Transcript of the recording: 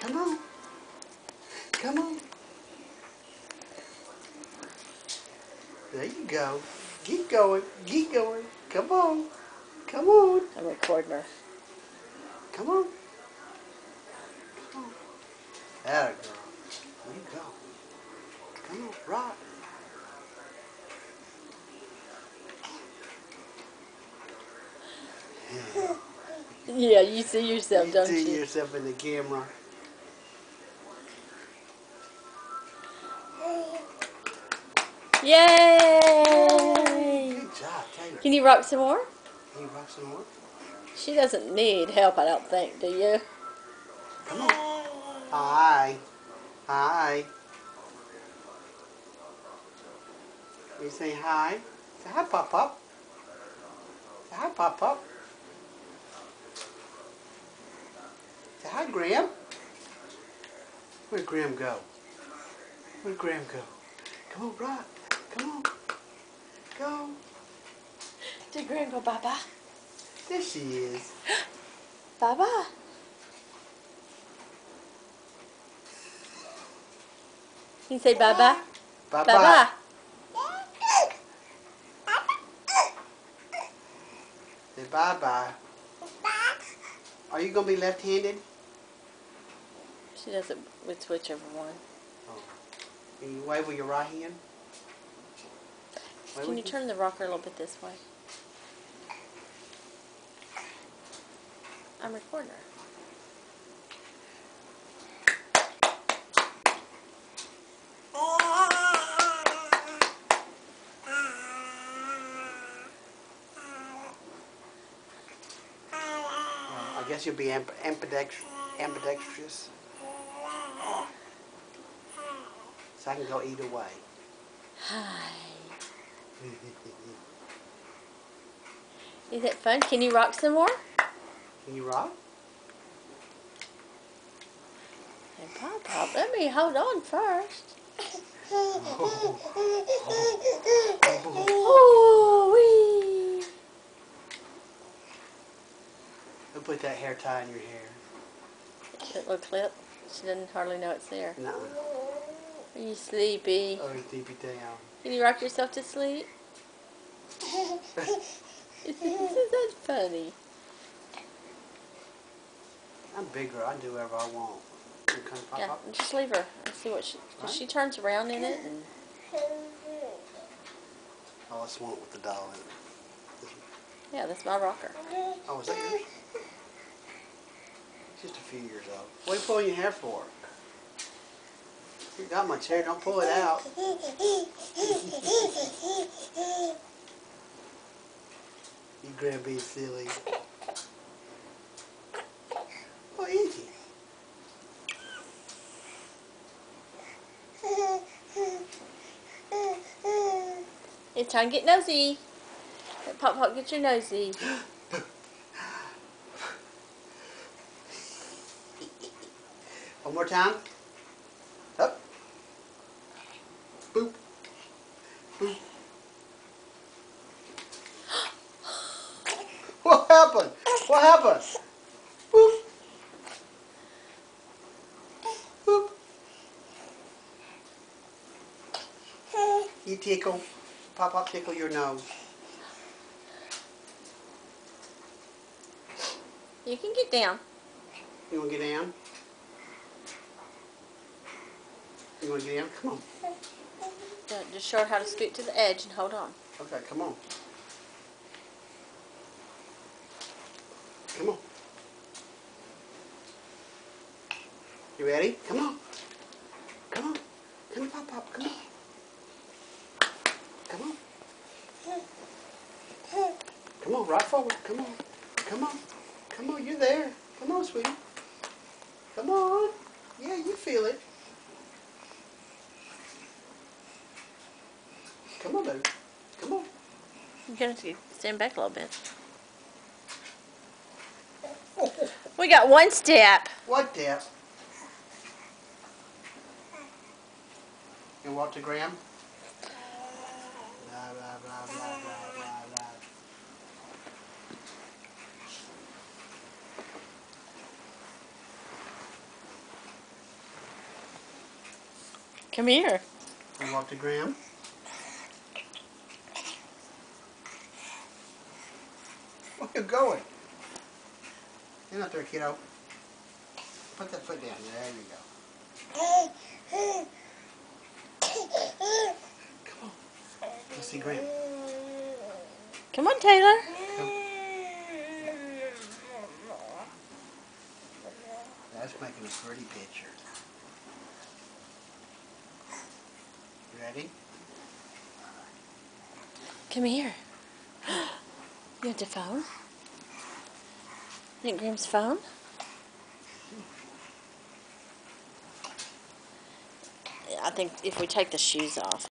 Come on. Come on. There you go. Keep going. Keep going. Come on. Come on. I'm recording her. Come on. Come on. Atta girl. There you go. Come on. Rock. Yeah, you see yourself, don't See you? yourself in the camera. Yay! Good job, Taylor. Can you rock some more? Can you rock some more? She doesn't need help, I don't think, do you? Come on. Hi. Hi. You say hi? Say hi, Pop Pop. Say hi, Pop Pop. Say hi, Graham. Where'd Graham go? Where'd Graham go? Come on, Rock. Come on. Go. Did Graham go bye-bye? There she is. Bye-bye. Can you say bye-bye? Bye-bye. Bye-bye. Say bye-bye. Are you going to be left-handed? She doesn't with whichever one. Oh. Can you wave with your right hand? Wave Can you with turn the rocker a little bit this way? I'm recording her. I guess you'll be ambidextrous. So I can go either way. Hi. Is it fun? Can you rock some more? Can you rock? And Pop, let me hold on first. Oh, wee. Who put that hair tie in your hair? That little clip. She doesn't hardly know it's there. Nuh-uh. Are you sleepy? Oh, deep it down. Can you rock yourself to sleep? Isn't that funny? I'm bigger. I can do whatever I want. You come pop Yeah, up. just leave her and see what she. Cause she turns around in it and. Oh, it's one with the doll in it. Yeah, that's my rocker. Oh, is that yours? Just a few years old. What are you pulling your hair for? You got much hair. Don't pull it out. You grandbaby silly. What is he? It's time to get nosy. Pop, get your nosy. One more time. Up. Boop. Boop. What happened? What happened? Boop. Boop. You tickle. Pop tickle your nose. You can get down. You want to get down? You want to get down? Come on. Just show her how to scoot to the edge and hold on. Okay, come on. Come on. You ready? Come on. Come on. Come on, Pop. Come on. Come on. Come on, right forward. Come on. Come on. Come on, you're there. Come on, sweetie. Come on. Yeah, you feel it. Come on, baby. Come on. You're going to stand back a little bit. We got one step. What dip? You walk to Graham? Blah, blah, blah, blah, blah, blah, blah. Come here. You walk to Graham. Where you going? Get out there, kiddo. Put that foot down. There you go. Come on. Let's see Graham. Come on, Taylor. Come. That's making a pretty picture. Ready? Come here. You have the phone? Think Graham's phone? I think if we take the shoes off.